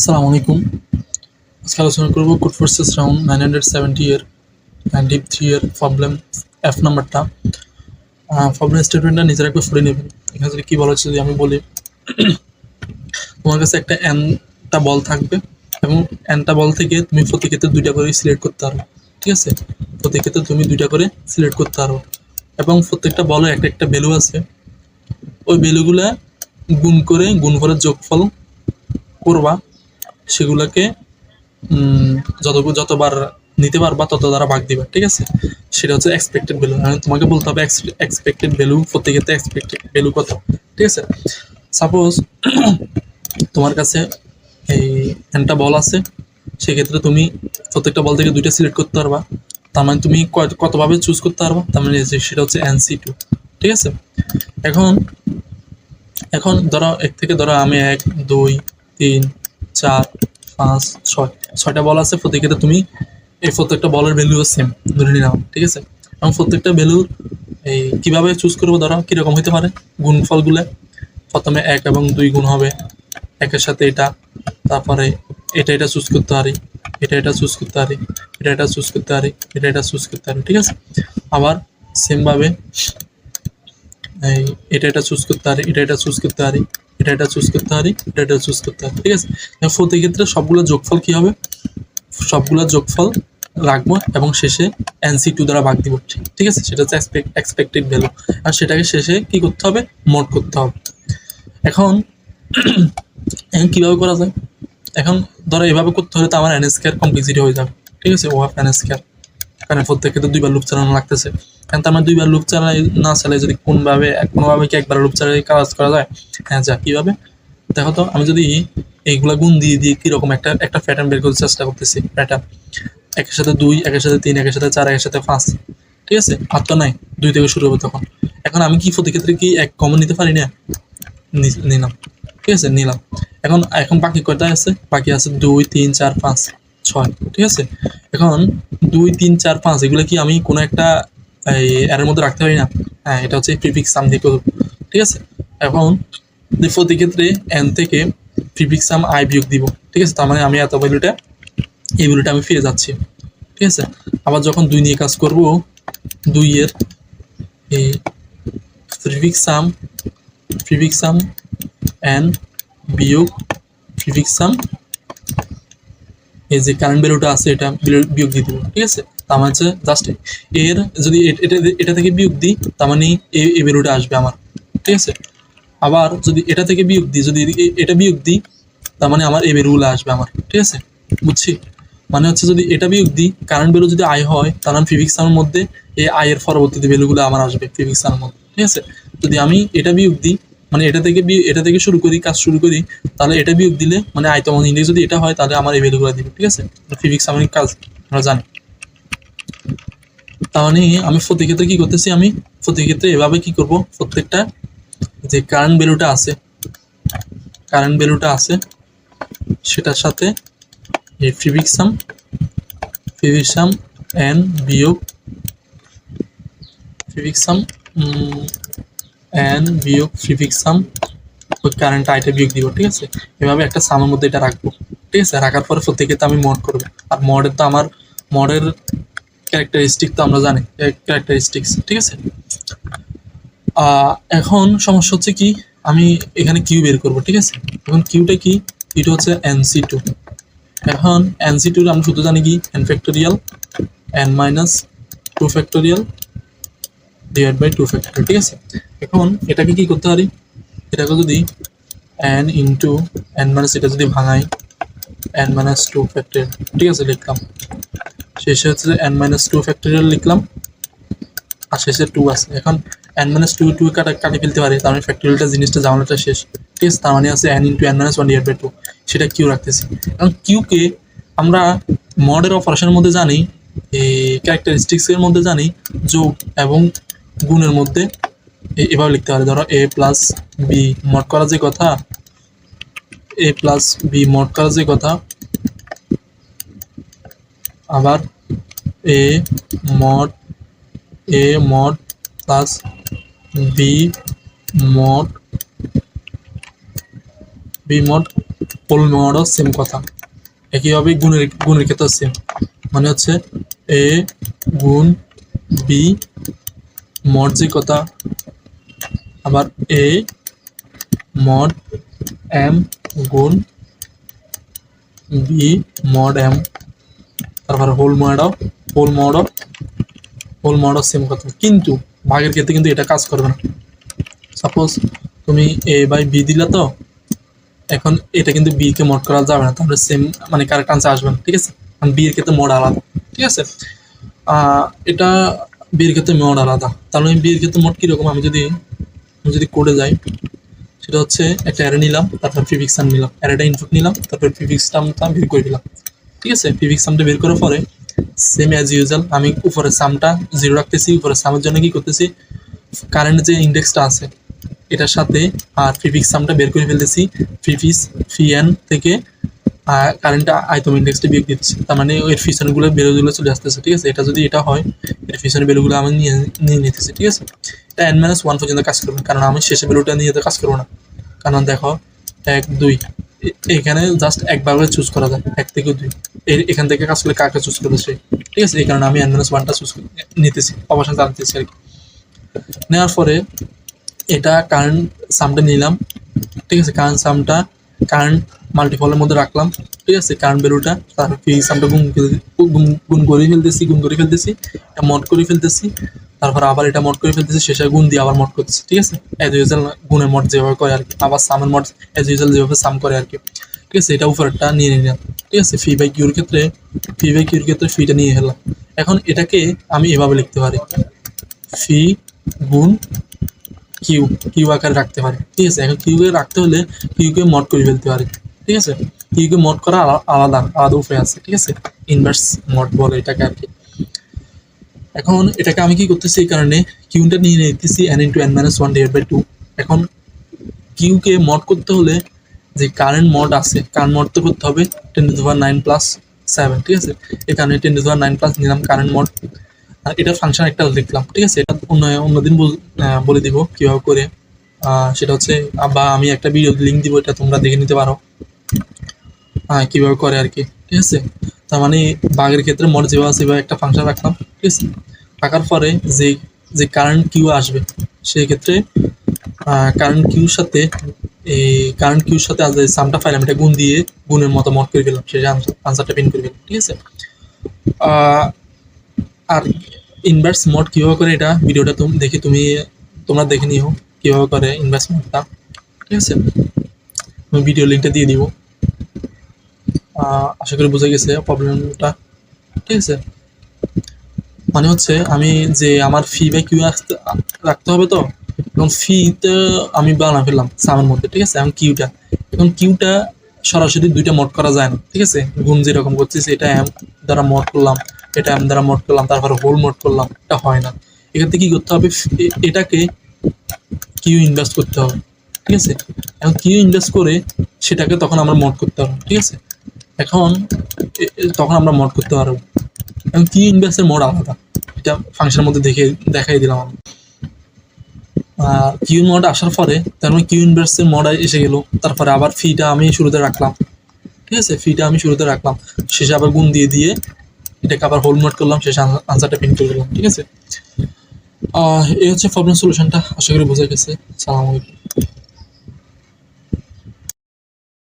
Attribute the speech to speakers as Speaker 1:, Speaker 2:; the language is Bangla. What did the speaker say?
Speaker 1: আসসালামু আলাইকুম। আজকে আলোচনা করব কোড ফোর্সেস রাউন্ড 970 এর ডিপ 3 এর প্রবলেম এফ নাম্বারটা। প্রবলেম স্টেটমেন্টটা নিজেরা একবার পড়ে নেবেন। এখানে যদি কি বলা হচ্ছে, যদি আমি বলি তোমার কাছে একটা এনটা বল থাকবে এবং এনটা বল থেকে তুমি প্রতি ক্ষেত্রে দুইটা করে সিলেক্ট করতে পারো। ঠিক আছে, প্রতি ক্ষেত্রে তুমি দুইটা করে সিলেক্ট করতে পারো এবং প্রত্যেকটা বলের একটা একটা ভ্যালু আছে। ওই ভ্যালুগুলা গুণ করে যোগফল করবা, সেগুলোকে যতবার নিতে পারবা তত দ্বারা ভাগ দিবা। ঠিক আছে, সেটা হচ্ছে এক্সপেক্টেড ভ্যালু। তোমাকে বলতে হবে এক্সপেক্টেড ভ্যালু প্রত্যেক ক্ষেত্রে এক্সপেক্টেড ভ্যালু কত। ঠিক আছে, সাপোজ তোমার কাছে এই এনটা বল আছে, সেক্ষেত্রে তুমি প্রত্যেকটা বল থেকে দুইটা সিলেক্ট করতে পারবা। তার মানে তুমি কতভাবে চুজ করতে পারবা, তার মানে সেটা হচ্ছে NC2। ঠিক আছে, এখন এখন ধরো এক থেকে ধরো আমি 1 2 3 4 5 6 ছয়টা বল আছে, প্রতি ক্ষেত্রে তুমি এই প্রত্যেকটা বলের ভ্যালু সেম ধরে নিলাম। ঠিক আছে, এবং প্রত্যেকটা ভ্যালু এই কিভাবে চুজ করবো, ধরো কিরকম হতে পারে গুণফলগুলো। প্রথমে 1 এবং 2 গুণ হবে, একের সাথে এটা, তারপরে এটা চুজ করতে পারি, এটা চুজ করতে পারি, এটা চুজ করতে পারি, এটা চুজ করতে পারি। ঠিক আছে, আবার সেমভাবে এই এটা চুজ করতে পারি, এটা চুজ করতে পারি, এটা চুজ করতে পারি, এটা চুজ করতে পারি। ঠিক আছে, প্রতি ক্ষেত্রে সবগুলো যোগফল কি হবে, সবগুলো যোগফল রাখবো এবং শেষে NC2 দ্বারা ভাগ দিব। ঠিক আছে, সেটা হচ্ছে এক্সপেক্টেড ভ্যালু, আর সেটাকে শেষে কি করতে হবে, মোড করতে হবে। এখন কিভাবে করা যায়, এখন ধরো এভাবে করতে হলে তো আমার NS স্কয়ার কমপ্লিসিটি হয়ে যাবে। ঠিক আছে, ও NS স্কয়ার, কারণ প্রত্যেক ক্ষেত্রে দুইবার লুপ চালানো লাগতেছে। কারণ তার মানে দুইবার লুপ চালাই না চালাই যদি কোনোভাবে কি একবার লুপ চালাই কাজ করা যায়। হ্যাঁ, যা কিভাবে দেখো তো, আমি যদি এইগুলা গুণ দিয়ে দিয়ে কিরকম একটা প্যাটার্ন বের করতে চেষ্টা করতেছি। প্যাটার্ন একের সাথে 2, একের সাথে 3, একের সাথে 4, একের সাথে 5। ঠিক আছে, আর তো নাই, 2 থেকে শুরু হবে তখন। এখন আমি কি প্রতি ক্ষেত্রে কি এক কমন নিতে পারি না, নিলাম। ঠিক আছে, নিলাম। এখন এখন বাকি কয়টা আছে, বাকি আছে 2 3 4 5 6। ঠিক আছে, এখন 2 3 4 5 এগুলো কি আমি কোনো একটা এর মধ্যে রাখতে পারি না। হ্যাঁ, এটা হচ্ছে প্রিফিক্স সাম দিয়ে করব। ঠিক আছে, এখন প্রতি ক্ষেত্রে n থেকে প্রিফিক্স সাম i বিয়োগ দিব। ঠিক আছে, তার মানে আমি এত ভ্যালুটা, এই ভ্যালুটা আমি ফিরে যাচ্ছি। ঠিক আছে, আবার যখন 2 নিয়ে কাজ করব, 2 এর এই প্রিফিক্স সাম n বিয়োগ প্রিফিক্স সাম, এই যে কারেন্ট ভ্যালুটা আছে এটা বিয়োগ দিয়ে দিব। ঠিক আছে, তার মানে হচ্ছে জাস্ট এর যদি এটা থেকে বিয়োগ দিই, তার মানে এই ভ্যালুটা আসবে আমার। ঠিক আছে, আবার যদি এটা থেকে বিয়োগ দিই, যদি এটা বিয়োগ দিই, তার মানে আমার এই ভ্যালুগুলো আসবে আমার। ঠিক আছে, বুঝছি, মানে হচ্ছে যদি এটা বিয়োগ দিই, কারেন্ট ভ্যালু যদি আই হয়, তার মানে প্রিফিক্স সামের মধ্যে এই আই এর পরবর্তীতে ভ্যালুগুলো আমার আসবে প্রিফিক্স সামের মধ্যে। ঠিক আছে, যদি আমি এটা বিয়োগ দিই, মানে এটা থেকে শুরু করি, কাজ শুরু করি, তাহলে এটা বিয়োগ দিলে মানে আই তখন ইন্ডেক্স যদি এটা হয়, তাহলে আমার এই ভ্যালুগুলো দিবে। ঠিক আছে, প্রিফিক্স সামের কাজ আমরা জানি। তার মানে আমি প্রতি ক্ষেত্রে কি করতেছি, আমি প্রতি ক্ষেত্রে এভাবে কি করব, প্রত্যেকটা যে কারেন্ট ভ্যালুটা আছে সেটার সাথে এই প্রিফিক্স সাম n বিয়োগ প্রিফিক্স সাম প্রিফিক্স সাম ওই কারেন্ট আইটা বিয়োগ দিব। ঠিক আছে, এভাবে একটা সামের মধ্যে এটা রাখবো। ঠিক আছে, রাখার পরে প্রত্যেকে তো আমি মড করবো, আর মডের তো আমার মডের ক্যারেক্টারিস্টিক তো আমরা জানি, ক্যারেক্টারিস্টিক্স। ঠিক আছে, এখন সমস্যা হচ্ছে কি, আমি এখানে কিউ বের করবো। ঠিক আছে, এখন কিউটা কি, এটা হচ্ছে NC2। এখন NC2 আমরা শুধু জানি কি n factorial n minus 2 factorial divide by 2 factorial. ঠিক আছে, এখন এটাকে কি করতে পারি, এটাকে যদি n ইন্টু n মাইনাস এটা যদি ভাঙাই, n মাইনাস 2 ফ্যাক্টোরিয়াল। ঠিক আছে, লিখলাম, শেষে হচ্ছে n মাইনাস 2 ফ্যাক্টোরিয়াল লিখলাম, আর শেষে 2 আছে। এখন n মাইনাস 2 কাটি ফেলতে পারি, তার মানে ফ্যাক্টোরিয়ালটা জিনিসটা ঝামেলাটা শেষ। ঠিক আছে, তার মানে আছে n into n minus 1 divide by 2, সেটা কিউ রাখতেছি। এখন কিউকে আমরা মডের অপারেশনের মধ্যে জানি, এই ক্যারেক্টারিস্টিক্সের মধ্যে জানি, যোগ এবং গুণের মধ্যে এভাবে লিখতে পারি। ধরো a প্লাস বি মড করা যে কথা, a প্লাস বি মড করা যে কথা, আবার a mod plus B mod whole মডও সেম কথা, একইভাবে গুণের ক্ষেত্রে সেম, মানে হচ্ছে এ গুণ বি মড যে কথা, আবার এ মড এম গুণ বি মড এম, তারপর হোল মডও সেম কথা। কিন্তু ভাগের ক্ষেত্রে কিন্তু এটা কাজ করবে না। সাপোজ তুমি এ বাই বি দিলা, তো এখন এটা কিন্তু বি কে মড করা যাবে না, তাহলে সেম মানে কারেক্ট আনসার আসবে না, ঠিক আছে, কারণ বি এর ক্ষেত্রে মড আলাদা, ঠিক আছে। এটা বি এর ক্ষেত্রে মড আলাদা, তাহলে বি এর ক্ষেত্রে মড কিরকম, আমি যদি কোডে যাই, সেটা হচ্ছে একটা অ্যারে নিলাম, তারপর প্রিফিক্স সাম নিলাম, অ্যারেটা ইনপুট নিলাম, তারপর প্রিফিক্স সামটা বের করে দিলাম, ঠিক আছে। প্রিফিক্স সামটা বের করার পরে সেম অ্যাজ ইউজুয়াল আমি উপরে সামটা 0 রাখতেছি, উপরে সামের জন্য কি করতেছি, কারেন্ট যে ইন্ডেক্সটা আছে এটার সাথে আর প্রিফিক্স সামটা বের করে ফেলতেছি, প্রিফিক্স ফি এন থেকে কারেন্টটা আইটম ইন্ডেক্সটা বিয়োগ দিতেছি, তার মানে এর ফিচারগুলো ভ্যালুগুলো চলে আসতেছে, ঠিক আছে। এটা যদি এটা হয়, এর ফিচার ভ্যালুগুলো আমি নিয়ে নিতেছি, ঠিক আছে। এটা n-1 পর্যন্ত কাজ করবে, কারণ আমি শেষে ভ্যালুটা নিয়ে তো কাজ করবো না, কারণ দেখো 1 2 এখানে জাস্ট একবার করে চুজ করা যায়, 1 থেকে 2 এখান থেকে কাজ করলে কাকে চুজ করবে সে, ঠিক আছে। এই কারণে আমি n-1টা চুজ নিতেছি, অবশ্যই জানতেছি আর কি। নেওয়ার পরে এটা কারেন্ট সামটা নিলাম, ঠিক আছে, কারেন্ট মাল্টিপলের মধ্যে রাখলাম, ঠিক আছে, কারেন্ট ভ্যালুটা, তারপর প্রিফিক্স সামটা গুণ করে ফেলতেছি, এটা মড করে ফেলতেছি, তারপর আবার এটা মড করে ফেলতেছি, শেষে গুণ দিয়ে আবার মড করতেছি, ঠিক আছে। অ্যাজ ইউজুয়াল গুণের মড যেভাবে করে আর কি, আবার সামের মড অ্যাজ ইউজুয়াল যেভাবে সাম করে আর কি, ঠিক আছে। এটা উপরেরটা নিয়ে নিলাম, ঠিক আছে। ফি বাই কিউর ক্ষেত্রে ফিটা নিয়ে এলাম। এখন এটাকে আমি এভাবে লিখতে পারি, ফি গুণ কিউ আকারে রাখতে পারি, ঠিক আছে। এখন কিউকে রাখতে হলে কিউকে মড করে ফেলতে পারি, ঠিক আছে। কিউকে মড করা আলাদা উপায় আছে, ঠিক আছে, ইনভার্স মড বলে এটাকে আর কি। এখন এটাকে আমি কি করতেছি, এই কারণে কিউটা নিয়ে নিতেছি n×n-1/2। এখন কিউকে মড করতে হলে যে কারেন্ট মড আছে, কারেন্ট মড তো করতে হবে 10⁻⁹ + 7, ঠিক আছে। এই কারণে 10⁻⁹+ নিলাম কারেন্ট মড, আর এটার ফাংশন একটা লিখলাম, ঠিক আছে। এটা অন্যদিন বলে দিব কিভাবে করে, সেটা হচ্ছে, বা আমি একটা ভিডিও লিঙ্ক দিব, এটা তোমরা দেখে নিতে পারো কিভাবে করে আর কি, ঠিক আছে। তার মানে বাগের ক্ষেত্রে মড যেভাবে আছে সেভাবে একটা ফাংশন রাখলাম, ঠিক আছে। রাখার পরে যে কারেন্ট কিউ আসবে, সেই ক্ষেত্রে কারেন্ট কিউর সাথে আজ সামটা ফাইল আমি এটা গুণের মতো মড করে ফেললাম, সেই আনসারটা প্রিন্ট করে ফেললাম, ঠিক আছে। আর ইনভার্স মোড কীভাবে করে, এটা ভিডিওটা তোমরা দেখে নিও কীভাবে করে ইনভার্স মোডটা, ঠিক আছে। আমি ভিডিও লিঙ্কটা দিয়ে দিব, আশা করি বুঝে গেছে প্রবলেমটা, ঠিক আছে। মানে হচ্ছে আমি যে আমার ফি বাই কিউ রাখতে হবে, তো এখন ফিতে আমি বানা ফেললাম সামের মধ্যে, ঠিক আছে। এখন কিউটা সরাসরি দুইটা মোড করা যায় না, ঠিক আছে। গুণ যেরকম করতেছি, এটা এম দ্বারা মোড করলাম, এটা এম দ্বারা মোড করলাম, তারপরে হোল মোড করলাম, এটা হয় না। এক্ষেত্রে কি করতে হবে, এটাকে কিউ ইনভেস্ট করতে হবে, ঠিক আছে। এখন কিউ ইনভেস্ট করে সেটাকে তখন আমরা মোড করতে হবে, ঠিক আছে। এখন তখন আমরা মোড করতে পারবো। এখন কিউ ইনভেস্টের মোড আলাদা, এটা ফাংশনের মধ্যে দেখাই দিলাম আমি। কিউ মোড আসার পরে তার মানে কিউ ইনভার্সের মোড এসে গেল, তারপরে আবার ফিটা আমি শুরুতে রাখলাম, ঠিক আছে। শেষে আবার গুণ দিয়ে এটাকে আবার হোল মোড করলাম, শেষে আনসারটা প্রিন্ট করে দিলাম, ঠিক আছে। এই হচ্ছে প্রবলেম সলিউশনটা, আশা করি বোঝা গেছে। আসসালামু আলাইকুম।